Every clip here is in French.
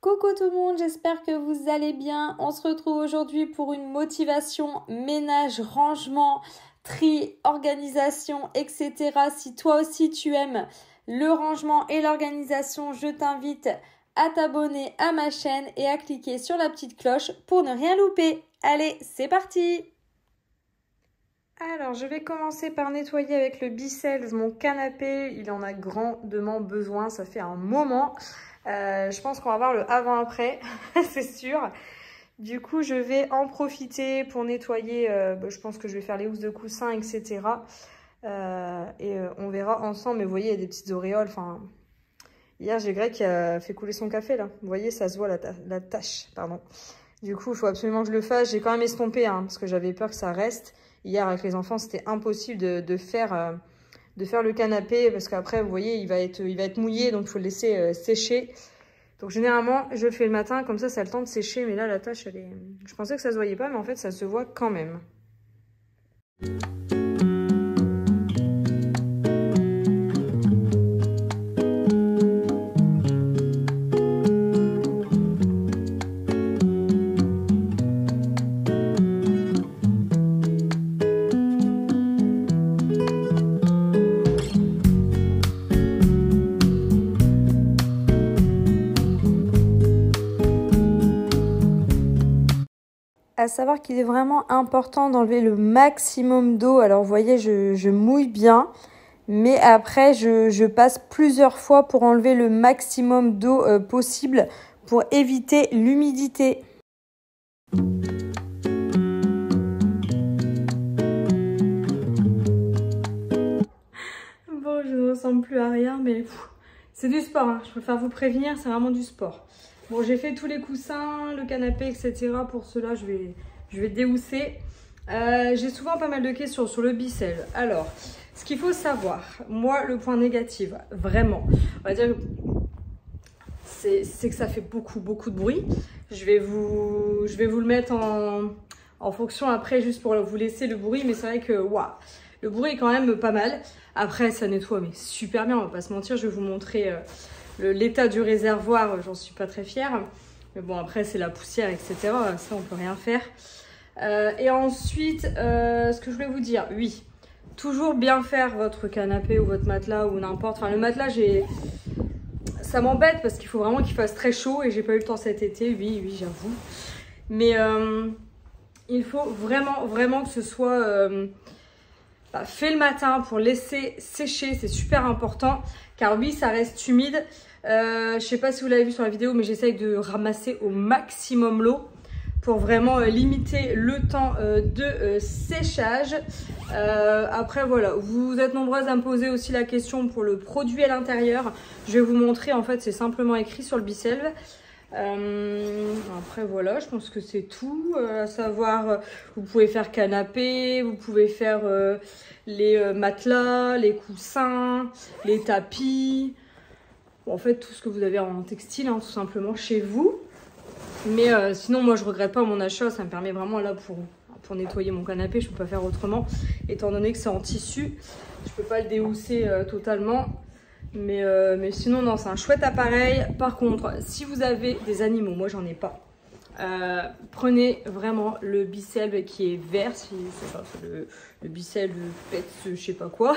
Coucou tout le monde, j'espère que vous allez bien. On se retrouve aujourd'hui pour une motivation ménage, rangement, tri, organisation, etc. Si toi aussi tu aimes le rangement et l'organisation, je t'invite à t'abonner à ma chaîne et à cliquer sur la petite cloche pour ne rien louper. Allez, c'est parti! Alors, je vais commencer par nettoyer avec le Bicells mon canapé. Il en a grandement besoin, ça fait un moment. Je pense qu'on va voir le avant-après, c'est sûr. Du coup, je vais en profiter pour nettoyer. Je pense que je vais faire les housses de coussins, etc. On verra ensemble. Mais vous voyez, il y a des petites auréoles. Enfin, hier, j'ai Greg qui a fait couler son café, là. Vous voyez, ça se voit, la tache. Pardon. Du coup, il faut absolument que je le fasse. J'ai quand même estompé, hein, parce que j'avais peur que ça reste. Hier, avec les enfants, c'était impossible de faire le canapé parce qu'après, vous voyez, il va être mouillé, donc il faut le laisser sécher. Donc généralement, je le fais le matin, comme ça a le temps de sécher. Mais là, la tâche, elle est... Je pensais que ça se voyait pas, mais en fait, ça se voit quand même. À savoir qu'il est vraiment important d'enlever le maximum d'eau. Alors vous voyez, je mouille bien, mais après je passe plusieurs fois pour enlever le maximum d'eau possible pour éviter l'humidité. Bon, je ne ressemble plus à rien, mais c'est du sport, hein. Je préfère vous prévenir, c'est vraiment du sport. Bon, j'ai fait tous les coussins, le canapé, etc. Pour cela, je vais déhousser. J'ai souvent pas mal de questions sur le Bicells. Alors, ce qu'il faut savoir, moi, le point négatif, vraiment, on va dire, c'est que ça fait beaucoup de bruit. Je vais vous le mettre en fonction après, juste pour vous laisser le bruit. Mais c'est vrai que, waouh, le bruit est quand même pas mal. Après, ça nettoie, mais super bien, on va pas se mentir. Je vais vous montrer... l'état du réservoir, j'en suis pas très fière. Mais bon, après, c'est la poussière, etc. Ça, on peut rien faire. Et ensuite, ce que je voulais vous dire, oui, toujours bien faire votre canapé ou votre matelas ou n'importe. Enfin, le matelas, ça m'embête parce qu'il faut vraiment qu'il fasse très chaud et j'ai pas eu le temps cet été. Oui, j'avoue. Mais il faut vraiment que ce soit... fait le matin pour laisser sécher, c'est super important car oui, ça reste humide. Je sais pas si vous l'avez vu sur la vidéo, mais j'essaye de ramasser au maximum l'eau pour vraiment limiter le temps de séchage. Après voilà, vous êtes nombreuses à me poser aussi la question pour le produit à l'intérieur. Je vais vous montrer, en fait c'est simplement écrit sur le Bicells. Après voilà, je pense que c'est tout. À savoir, vous pouvez faire canapé, vous pouvez faire les matelas, les coussins, les tapis. Bon, en fait tout ce que vous avez en textile, hein, tout simplement chez vous. Mais sinon moi je regrette pas mon achat, ça me permet vraiment là pour nettoyer mon canapé. Je peux pas faire autrement étant donné que c'est en tissu. Je peux pas le déhousser totalement. Mais sinon, non, c'est un chouette appareil. Par contre, si vous avez des animaux, moi j'en ai pas, prenez vraiment le Bicells qui est vert, le Bicells pète je sais pas quoi.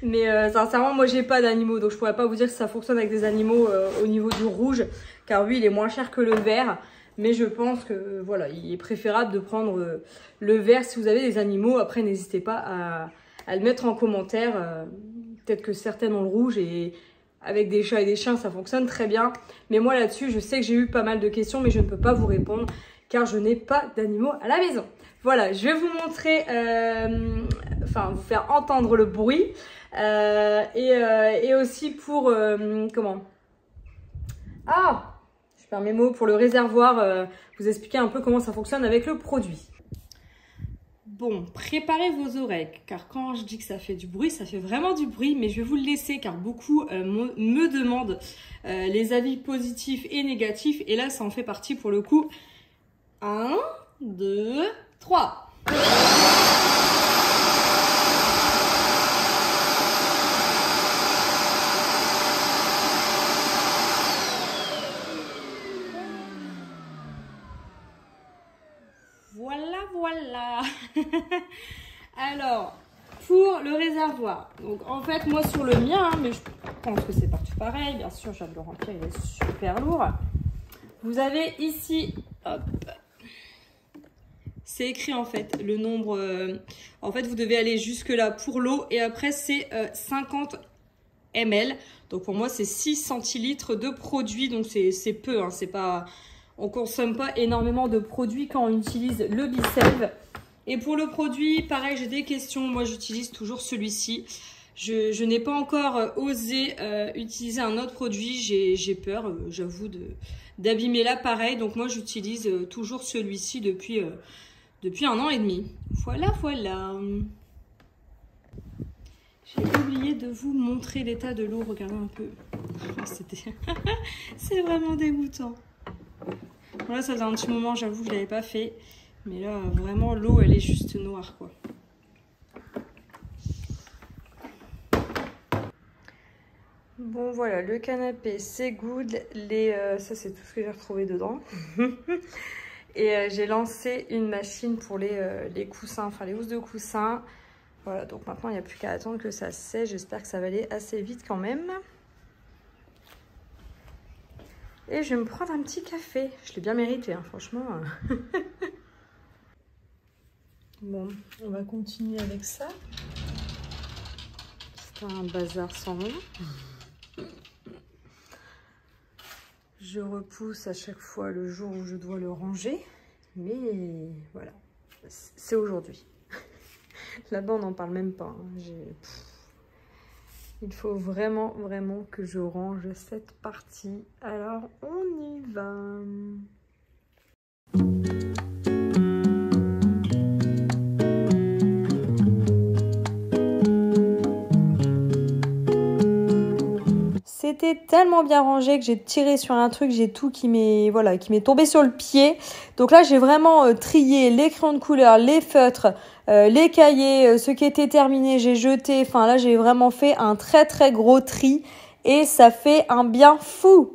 Mais sincèrement, moi j'ai pas d'animaux, donc je pourrais pas vous dire si ça fonctionne avec des animaux au niveau du rouge, car oui, il est moins cher que le vert. Mais je pense que voilà, il est préférable de prendre le vert si vous avez des animaux. Après, n'hésitez pas à le mettre en commentaire. Peut-être que certaines ont le rouge et avec des chats et des chiens, ça fonctionne très bien. Mais moi là-dessus, je sais que j'ai eu pas mal de questions, mais je ne peux pas vous répondre car je n'ai pas d'animaux à la maison. Voilà, je vais vous montrer, vous faire entendre le bruit. Et aussi pour, je perds mes mots, pour le réservoir, vous expliquer un peu comment ça fonctionne avec le produit. Bon, préparez vos oreilles, car quand je dis que ça fait du bruit, ça fait vraiment du bruit, mais je vais vous le laisser, car beaucoup me demandent les avis positifs et négatifs, et là, ça en fait partie pour le coup. 1, 2, 3. voilà. Alors, pour le réservoir. Donc, en fait, moi, sur le mien, mais je pense que c'est partout pareil. Bien sûr, je viens de le remplir, il est super lourd. Vous avez ici, hop, c'est écrit en fait le nombre. En fait, vous devez aller jusque là pour l'eau et après, c'est 50 ml. Donc, pour moi, c'est 6 centilitres de produit. Donc, c'est peu, hein, c'est pas... On consomme pas énormément de produits quand on utilise le Biselv. Et pour le produit, pareil, j'ai des questions. Moi, j'utilise toujours celui-ci. Je n'ai pas encore osé utiliser un autre produit. J'ai peur, j'avoue, d'abîmer l'appareil. Donc, moi, j'utilise toujours celui-ci depuis 1 an et demi. Voilà, voilà. J'ai oublié de vous montrer l'état de l'eau. Regardez un peu. C'est vraiment dégoûtant. Voilà, ça faisait un petit moment, j'avoue, je ne l'avais pas fait. Mais là, vraiment, l'eau, elle est juste noire, quoi. Bon, voilà, le canapé, c'est good. Ça, c'est tout ce que j'ai retrouvé dedans. Et j'ai lancé une machine pour les coussins, enfin les housses de coussins. Voilà, donc maintenant, il n'y a plus qu'à attendre que ça sèche. J'espère que ça va aller assez vite quand même. Et je vais me prendre un petit café. Je l'ai bien mérité, hein, franchement. Bon, on va continuer avec ça. C'est un bazar sans nom. Je repousse à chaque fois le jour où je dois le ranger. Mais voilà, c'est aujourd'hui. Là-bas, on n'en parle même pas. Hein. Il faut vraiment, vraiment que je range cette partie. Alors, on y va. C'était tellement bien rangé que j'ai tiré sur un truc, j'ai tout qui m'est tombé sur le pied. Donc là, j'ai vraiment trié les crayons de couleur, les feutres, les cahiers, ce qui était terminé, j'ai jeté. Enfin là, j'ai vraiment fait un très très gros tri et ça fait un bien fou.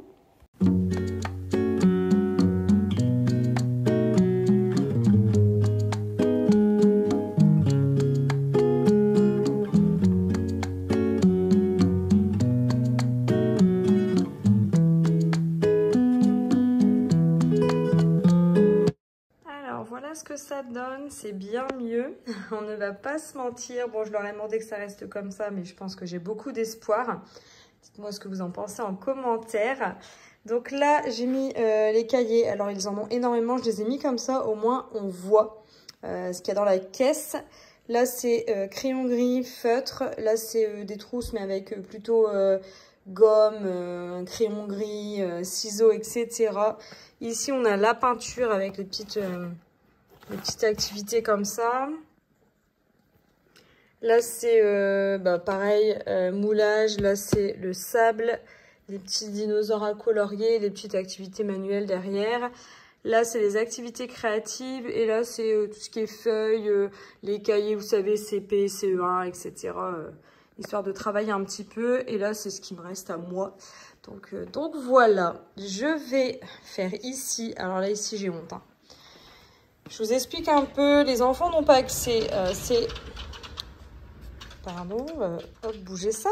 Voilà ce que ça donne, c'est bien mieux, on ne va pas se mentir. Bon, je leur ai demandé que ça reste comme ça, mais je pense que j'ai beaucoup d'espoir. Dites-moi ce que vous en pensez en commentaire. Donc là, j'ai mis les cahiers, alors ils en ont énormément, je les ai mis comme ça, au moins on voit ce qu'il y a dans la caisse. Là, c'est crayon gris, feutre, là c'est des trousses, mais avec plutôt gomme, crayon gris, ciseaux, etc. Ici, on a la peinture avec les petites activités comme ça. Là, c'est pareil, moulage. Là, c'est le sable, les petits dinosaures à colorier, les petites activités manuelles derrière. Là, c'est les activités créatives. Et là, c'est tout ce qui est feuilles, les cahiers, vous savez, CP, CE1, etc. Histoire de travailler un petit peu. Et là, c'est ce qui me reste à moi. Donc voilà, je vais faire ici. Alors là, ici, j'ai honte, hein. Je vous explique un peu, les enfants n'ont pas accès, Pardon, hop, bougez ça.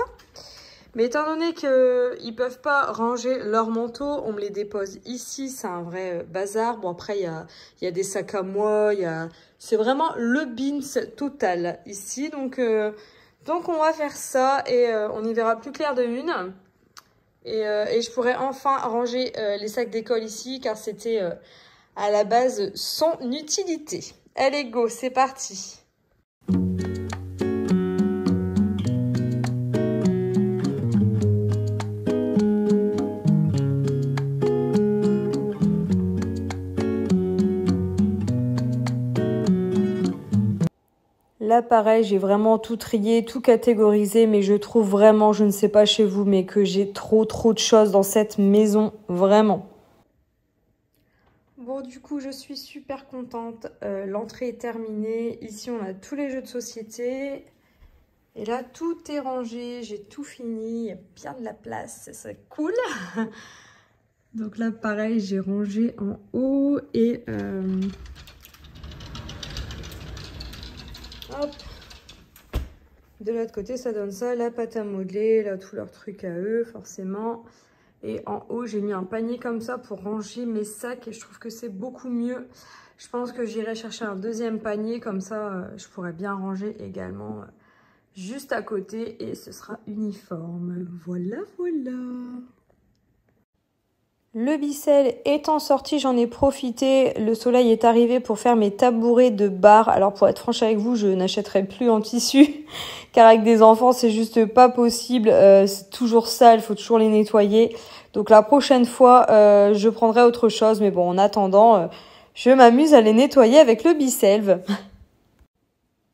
Mais étant donné qu'ils ne peuvent pas ranger leurs manteaux, on me les dépose ici, c'est un vrai bazar. Bon, après, il y a des sacs à moi, c'est vraiment le bins total ici. Donc on va faire ça et on y verra plus clair de lune. Et je pourrais enfin ranger les sacs d'école ici, car c'était... à la base, son utilité. Allez, go, c'est parti. Là, pareil, j'ai vraiment tout trié, tout catégorisé, mais je trouve vraiment, je ne sais pas chez vous, mais que j'ai trop de choses dans cette maison, vraiment. Bon, du coup, je suis super contente. L'entrée est terminée. Ici, on a tous les jeux de société. Et là, tout est rangé. J'ai tout fini. Il y a bien de la place. C'est cool. Donc là, pareil, j'ai rangé en haut. Et Hop. De l'autre côté, ça donne ça, la pâte à modeler, là, tous leurs trucs à eux, forcément. Et en haut, j'ai mis un panier comme ça pour ranger mes sacs et je trouve que c'est beaucoup mieux. Je pense que j'irai chercher un deuxième panier, comme ça, je pourrais bien ranger également juste à côté et ce sera uniforme. Voilà, voilà. Le Bicel étant sorti, j'en ai profité. Le soleil est arrivé pour faire mes tabourets de bar. Alors pour être franche avec vous, je n'achèterai plus en tissu car avec des enfants, c'est juste pas possible. C'est toujours sale, il faut toujours les nettoyer. Donc la prochaine fois, je prendrai autre chose. Mais bon, en attendant, je m'amuse à les nettoyer avec le Bicelve.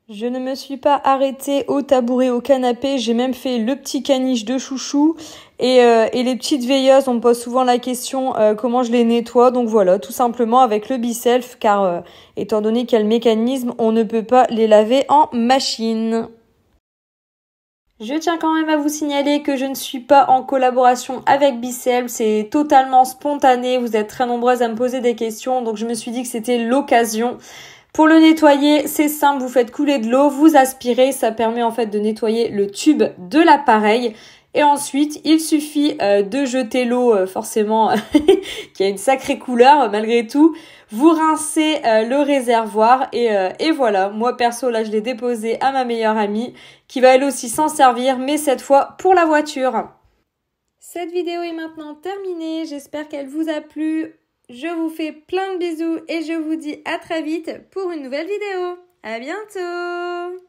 Je ne me suis pas arrêtée au tabouret, au canapé. J'ai même fait le petit caniche de chouchou. Et les petites veilleuses, on me pose souvent la question comment je les nettoie. Donc voilà, tout simplement avec le Bicelf, car étant donné qu'il y a le mécanisme, on ne peut pas les laver en machine. Je tiens quand même à vous signaler que je ne suis pas en collaboration avec Bicelf, c'est totalement spontané. Vous êtes très nombreuses à me poser des questions, donc je me suis dit que c'était l'occasion. Pour le nettoyer, c'est simple, vous faites couler de l'eau, vous aspirez, ça permet en fait de nettoyer le tube de l'appareil. Et ensuite, il suffit de jeter l'eau, forcément, qui a une sacrée couleur malgré tout. Vous rincez le réservoir et voilà. Moi, perso, là, je l'ai déposé à ma meilleure amie qui va elle aussi s'en servir, mais cette fois pour la voiture. Cette vidéo est maintenant terminée. J'espère qu'elle vous a plu. Je vous fais plein de bisous et je vous dis à très vite pour une nouvelle vidéo. À bientôt!